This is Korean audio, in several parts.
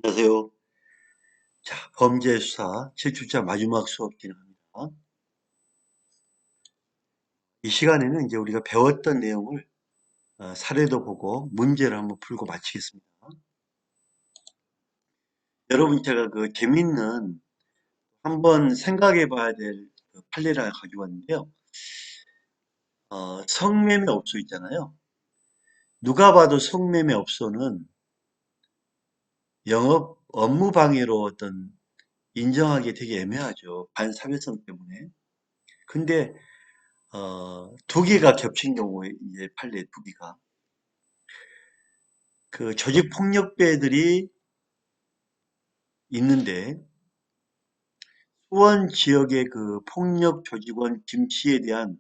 안녕하세요. 자, 범죄수사 7주차 마지막 수업 진행합니다. 이 시간에는 이제 우리가 배웠던 내용을 사례도 보고 문제를 한번 풀고 마치겠습니다. 여러분, 제가 그 재밌는 한번 생각해 봐야 될그 판례를 가지고 왔는데요. 성매매 업소 있잖아요. 누가 봐도 성매매 업소는 영업 업무 방해로 인정하기 되게 애매하죠. 반사회성 때문에. 근데 두 개가 겹친 경우에 이제 판례 두 개가 그 조직폭력배들이 있는데 수원 지역의 그 폭력 조직원 김 씨에 대한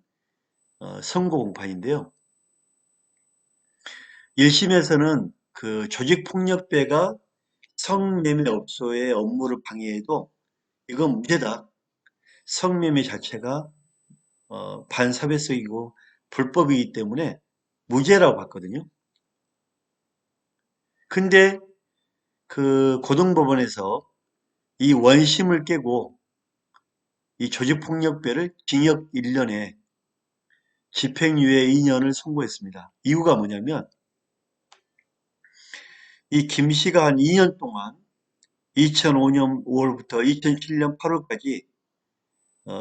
선고 공판인데요. 1심에서는 그 조직폭력배가 성매매업소의 업무를 방해해도 이건 무죄다. 성매매 자체가 반사회성이고 불법이기 때문에 무죄라고 봤거든요. 근데 그 고등법원에서 이 원심을 깨고 이 조직폭력배를 징역 1년에 집행유예 2년을 선고했습니다. 이유가 뭐냐면 이 김 씨가 한 2년 동안 2005년 5월부터 2007년 8월까지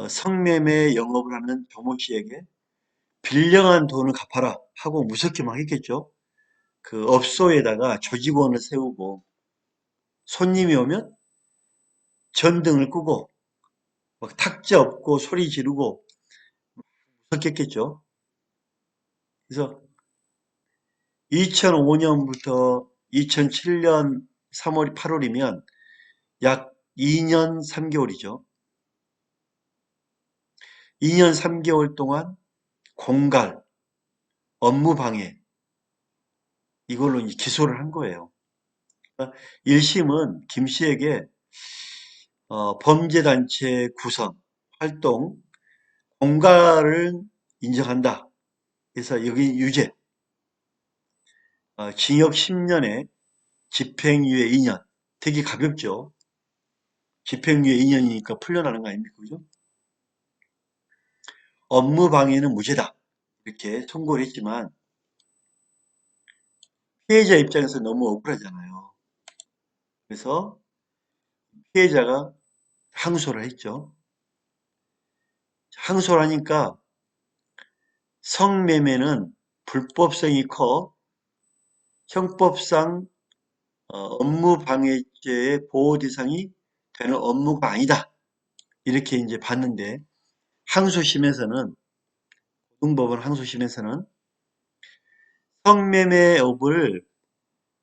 성매매 영업을 하는 조모 씨에게 빌려간 돈을 갚아라 하고 무섭게 막 했겠죠. 그 업소에다가 조직원을 세우고 손님이 오면 전등을 끄고 막 탁자 엎고 소리 지르고 무섭겠죠. 그래서 2005년부터 2007년 3월, 8월이면 약 2년 3개월이죠. 2년 3개월 동안 공갈, 업무방해 이걸로 이제 기소를 한 거예요. 1심은 김 씨에게 범죄단체 구성, 활동, 공갈을 인정한다. 그래서 여기 유죄, 징역 10년에 집행유예 2년. 되게 가볍죠. 집행유예 2년이니까 풀려나는 거 아닙니까? 그죠? 업무방해는 무죄다. 이렇게 선고를 했지만 피해자 입장에서 너무 억울하잖아요. 그래서 피해자가 항소를 했죠. 항소를 하니까 성매매는 불법성이 커 형법상 업무방해죄의 보호 대상이 되는 업무가 아니다. 이렇게 이제 봤는데 항소심에서는 고등법원 항소심에서는 성매매업을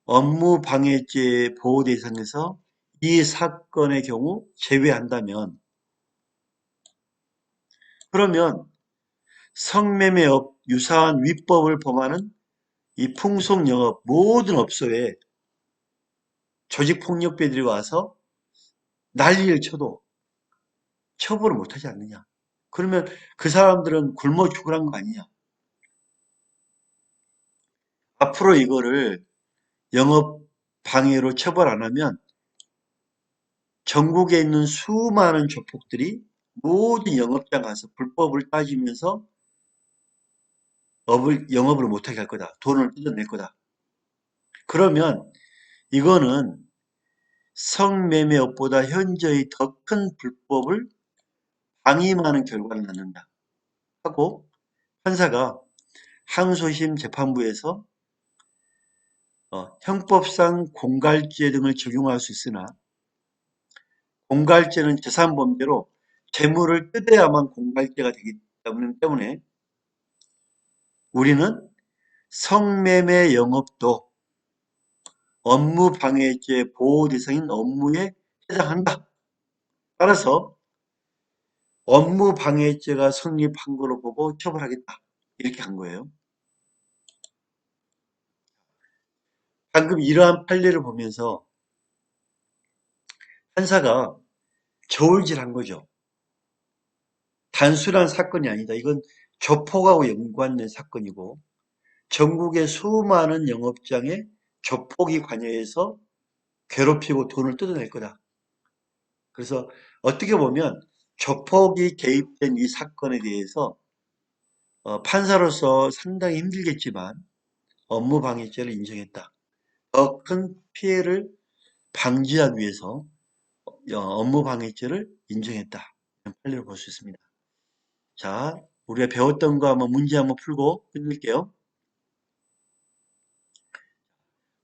업무방해죄 보호 대상에서 이 사건의 경우 제외한다면 그러면 성매매업 유사한 위법을 범하는 이 풍속영업 모든 업소에 조직폭력배들이 와서 난리를 쳐도 처벌을 못하지 않느냐. 그러면 그 사람들은 굶어 죽으란 거 아니냐. 앞으로 이거를 영업 방해로 처벌 안 하면 전국에 있는 수많은 조폭들이 모든 영업장 가서 불법을 따지면서 영업을 못하게 할 거다. 돈을 뜯어낼 거다. 그러면 이거는 성매매업보다 현저히 더 큰 불법을 방임하는 결과를 낳는다 하고 판사가 항소심 재판부에서 형법상 공갈죄 등을 적용할 수 있으나 공갈죄는 재산범죄로 재물을 뜯어야만 공갈죄가 되기 때문에 우리는 성매매 영업도 업무방해죄 보호 대상인 업무에 해당한다. 따라서 업무방해죄가 성립한 거로 보고 처벌하겠다. 이렇게 한 거예요. 방금 이러한 판례를 보면서 판사가 저울질한 거죠. 단순한 사건이 아니다. 이건 조폭하고 연관된 사건이고 전국의 수많은 영업장에 조폭이 관여해서 괴롭히고 돈을 뜯어낼 거다. 그래서 어떻게 보면 조폭이 개입된 이 사건에 대해서 판사로서 상당히 힘들겠지만 업무방해죄를 인정했다. 더 큰 피해를 방지하기 위해서 업무방해죄를 인정했다. 이런 판례를 볼 수 있습니다. 자, 우리가 배웠던 거 한번 문제 한번 풀고 끝낼게요.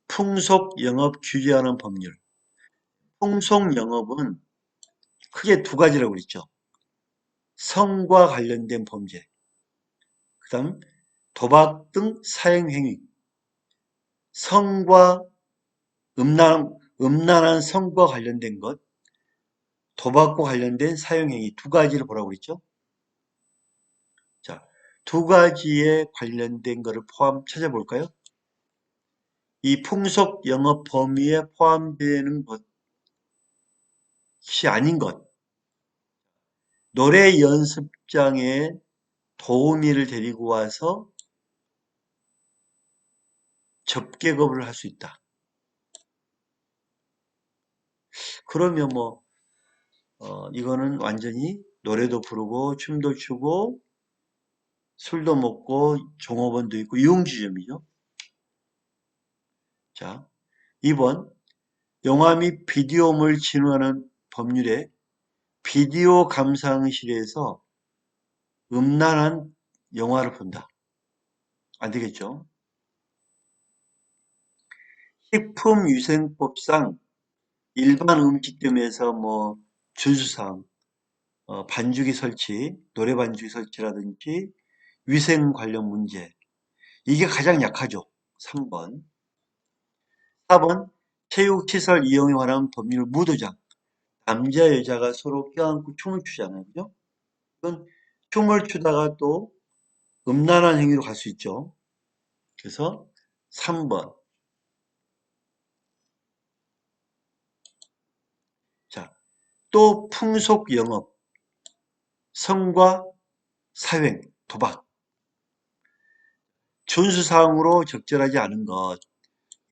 풍속 영업 규제하는 법률. 풍속 영업은 크게 두 가지라고 그랬죠. 성과 관련된 범죄, 그 다음 도박 등 사행행위, 성과 음란한 성과 관련된 것, 도박과 관련된 사용행위 두 가지를 보라고 그랬죠. 자, 두 가지에 관련된 것을 찾아볼까요? 이 풍속 영업 범위에 포함되는 것이 아닌 것, 노래 연습장에 도우미를 데리고 와서 접객업을 할 수 있다. 그러면 이거는 완전히 노래도 부르고 춤도 추고 술도 먹고 종업원도 있고 유흥주점이죠. 자, 2번 영화 및 비디오물 진흥하는 법률에 비디오 감상실에서 음란한 영화를 본다. 안 되겠죠. 식품위생법상 일반 음식점에서 주주상, 반죽이 설치, 노래 반죽이 설치라든지 위생 관련 문제. 이게 가장 약하죠. 3번. 4번 체육시설 이용에 관한 법률 무도장. 남자 여자가 서로 껴안고 춤을 추잖아요. 그죠? 이건 춤을 추다가 또 음란한 행위로 갈 수 있죠. 그래서 3번. 자, 또 풍속 영업, 성과 사행, 도박. 준수사항으로 적절하지 않은 것.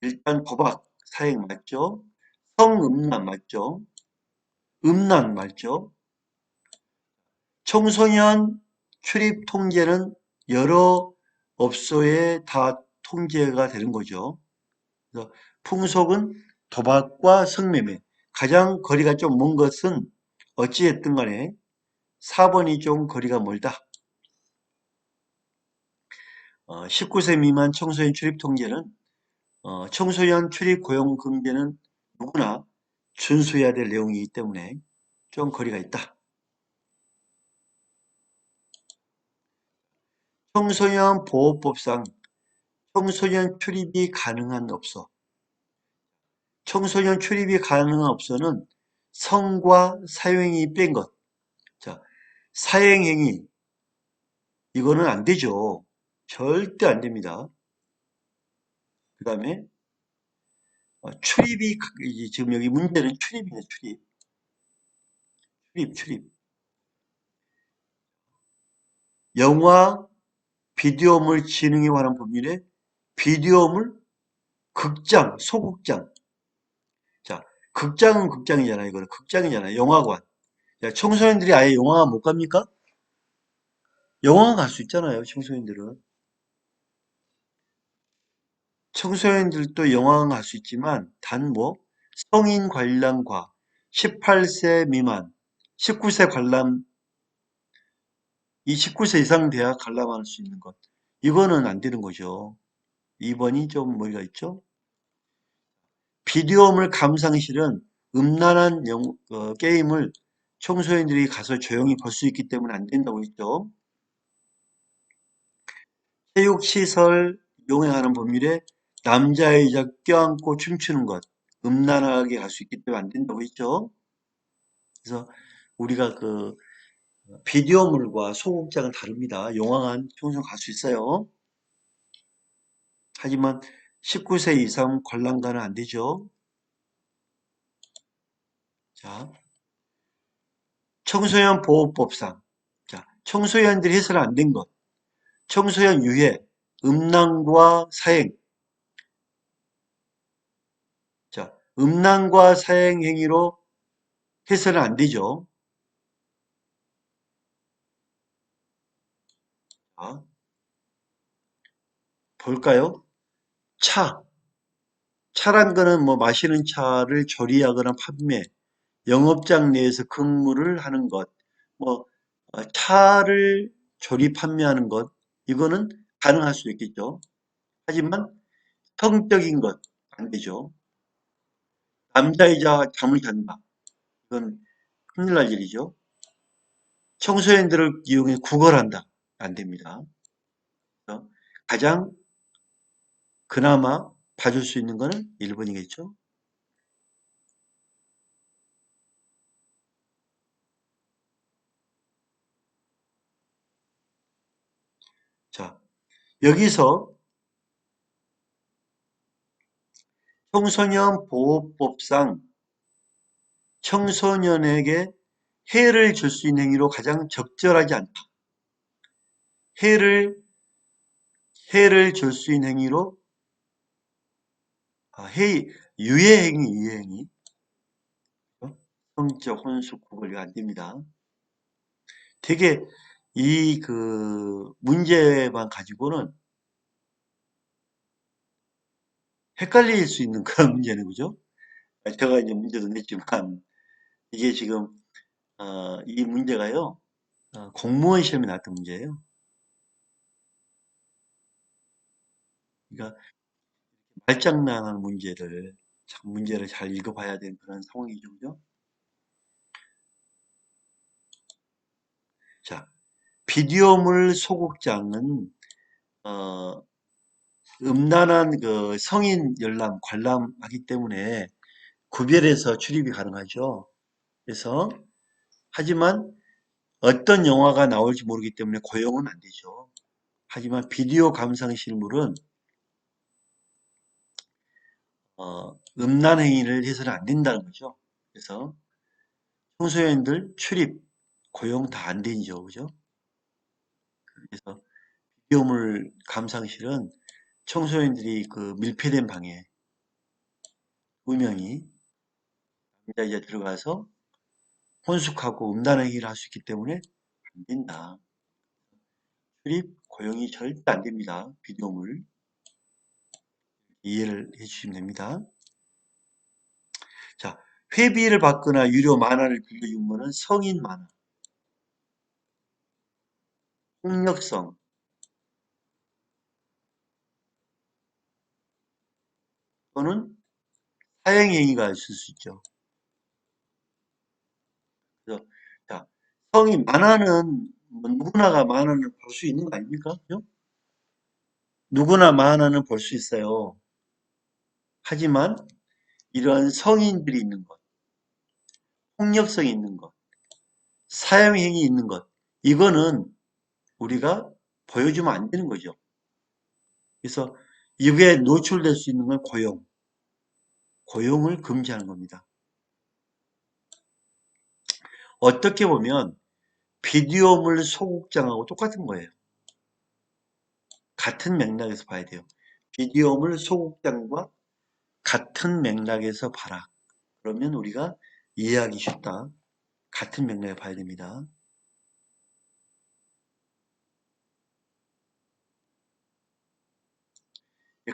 일단 도박, 사행 맞죠? 성음란 맞죠? 음란 맞죠? 청소년 출입 통제는 여러 업소에 다 통제가 되는 거죠. 그래서 풍속은 도박과 성매매, 가장 거리가 좀 먼 것은 어찌됐든 간에 4번이 좀 거리가 멀다. 19세 미만 청소년 출입 통제는 청소년 출입 고용 금지는 누구나 준수해야 될 내용이기 때문에 좀 거리가 있다. 청소년 보호법상 청소년 출입이 가능한 업소. 청소년 출입이 가능한 업소는 성과 사용행위 뺀 것. 자, 사행행위 이거는 안 되죠. 절대 안 됩니다. 그 다음에 출입이 지금 여기 문제는 출입이네. 출입. 영화 비디오물 진흥에 관한 법률에 비디오물 극장, 소극장. 자, 극장은 극장이잖아요. 이거는 극장이잖아요. 영화관. 자, 청소년들이 아예 영화관 못 갑니까? 영화관 갈 수 있잖아요. 청소년들은. 청소년들도 영화관 갈 수 있지만 단 성인 관람과 18세 미만, 19세 관람, 이 19세 이상 돼야 관람할 수 있는 것. 이거는 안 되는 거죠. 2번이 좀 머리가 있죠. 비디오물 감상실은 음란한 게임을 청소년들이 가서 조용히 볼 수 있기 때문에 안 된다고 했죠. 체육시설 이용에 관한 법률에 남자 여자 껴안고 춤추는 것 음란하게 갈 수 있기 때문에 안 된다고 했죠. 그래서 우리가 비디오물과 소극장은 다릅니다. 영화관 청소년 갈 수 있어요. 하지만 19세 이상 관람가는 안 되죠. 자, 청소년 보호법상 자, 청소년들이 해서는 안 된 것. 청소년 유해, 음란과 사행. 자, 음란과 사행행위로 해서는 안 되죠. 자, 볼까요? 차. 차란 거는 뭐 마시는 차를 조리하거나 판매, 영업장 내에서 근무를 하는 것, 뭐 차를 조리 판매하는 것, 이거는 가능할 수 있겠죠. 하지만 성적인 것 안 되죠. 남자이자 잠을 잔다. 이건 큰일 날 일이죠. 청소년들을 이용해 구걸한다. 안 됩니다. 그래서 가장 그나마 봐줄 수 있는 거는 1번이겠죠. 자, 여기서 청소년 보호법상 청소년에게 해를 줄 수 있는 행위로 가장 적절하지 않다. 해를 해를 줄 수 있는 행위로 유해행위, 유해행위. 성적 혼수 구걸이 안 됩니다. 되게 이 그 문제만 가지고는 헷갈릴 수 있는 그런 문제는 그죠? 제가 이제 문제도 냈지만 이게 지금 이 문제가요 공무원 시험에 나왔던 문제예요. 그러니까 말장난한 문제를 참 문제를 잘 읽어봐야 되는 그런 상황이죠, 그죠? 자, 비디오물 소극장은 어, 음란한 그 성인 열람, 관람하기 때문에 구별해서 출입이 가능하죠. 그래서 하지만 어떤 영화가 나올지 모르기 때문에 고용은 안 되죠. 하지만 비디오 감상 실물은 음란 행위를 해서는 안 된다는 거죠. 그래서 청소년들 출입, 고용 다 안 되죠. 그죠? 그래서 비디오물 감상실은 청소년들이 그 밀폐된 방에 두 명이 남자 여자 들어가서 혼숙하고 음란 행위를 할 수 있기 때문에 안 된다. 출입, 고용이 절대 안 됩니다. 비디오물 이해를 해주시면 됩니다. 자, 회비를 받거나 유료 만화를 빌려준 거는 성인 만화, 폭력성 또는 사형행위가 있을 수 있죠. 그래서 자, 성인 만화는 뭐 누구나가 만화를 볼 수 있는 거 아닙니까? 그죠? 누구나 만화는 볼 수 있어요. 하지만 이러한 성인들이 있는 것, 폭력성이 있는 것, 사형행위 있는 것, 이거는 우리가 보여주면 안 되는 거죠. 그래서 이게 노출될 수 있는 건 고용을 금지하는 겁니다. 어떻게 보면 비디오물 소극장하고 똑같은 거예요. 같은 맥락에서 봐야 돼요. 비디오물 소극장과 같은 맥락에서 봐라. 그러면 우리가 이해하기 쉽다. 같은 맥락에 봐야 됩니다.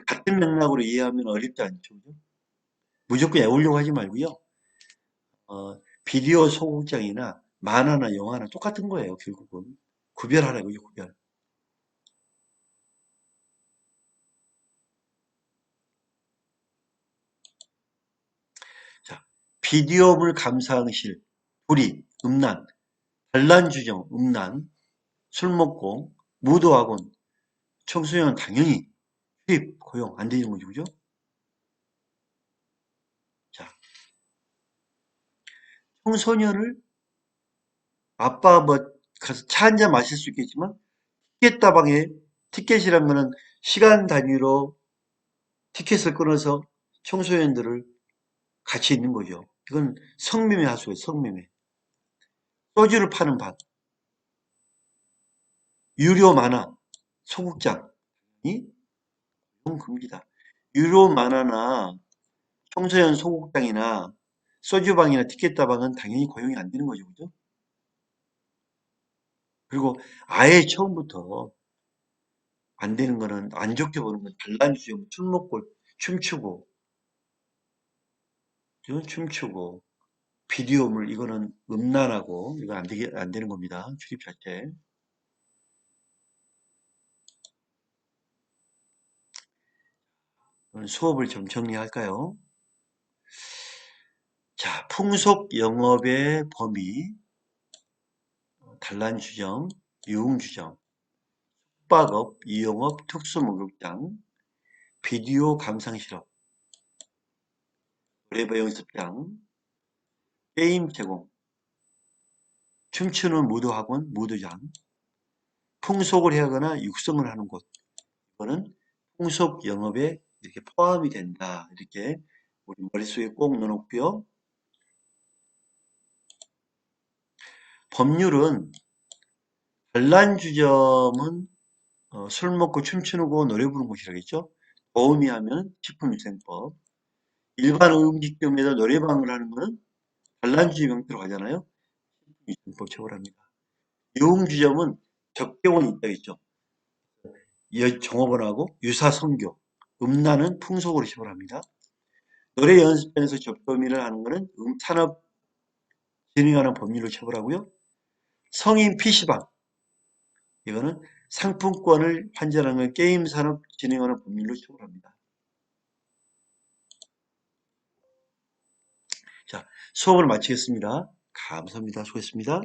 같은 맥락으로 이해하면 어렵지 않죠. 그죠? 무조건 외우려고 하지 말고요. 비디오 소극장이나 만화나 영화나 똑같은 거예요. 결국은. 구별하라고요. 구별. 자, 비디오물 감상실, 불이, 음란, 반란주정, 음란, 술 먹고, 무도학원, 청소년 당연히 출입, 고용 안 되는 거죠. 그죠? 자, 청소년을 아빠 뭐 가서 차 한 잔 마실 수 있겠지만 티켓 다방에 티켓이란 거는 시간 단위로 티켓을 끊어서 청소년들을 같이 있는 거죠. 이건 성매매 하수예요. 성매매. 소주를 파는 밭, 유료 만화, 소극장이 금지다. 유료 만화나 청소년 소극장이나 소주방이나 티켓다방은 당연히 고용이 안 되는 거죠. 그죠? 그리고 아예 처음부터 안 되는 거는 안 좋게 보는 건 단란주의, 술 먹고 춤추고, 그죠? 춤추고, 비디오물, 이거는 음란하고, 이건 안 되는 겁니다. 출입 자체. 오늘 수업을 좀 정리할까요? 자, 풍속 영업의 범위, 단란주점, 유흥주점, 숙박업, 이용업, 특수목욕장, 비디오 감상실업, 노래배 연습장, 게임 제공, 춤추는 무도학원, 무도장, 풍속을 하거나 육성을 하는 곳. 이거는 풍속 영업에 이렇게 포함이 된다. 이렇게 우리 머릿속에 꼭 넣어놓고요. 법률은 단란주점은 술 먹고 춤추는 거 노래 부르는 곳이라겠죠. 도우미 하면 식품위생법. 일반 음식점에서 노래방을 하는 거는 단란주의 명태로 가잖아요. 식품위생법 처벌합니다. 유흥주점은 접경은 있다겠죠. 종업원하고 유사성교, 음란은 풍속으로 처벌합니다. 노래 연습장에서 접점이를 하는 것은 산업 진흥하는 법률로 처벌하고요. 성인 PC방, 이거는 상품권을 환전하는 게임 산업 진흥하는 법률로 처벌합니다. 자, 수업을 마치겠습니다. 감사합니다. 수고했습니다.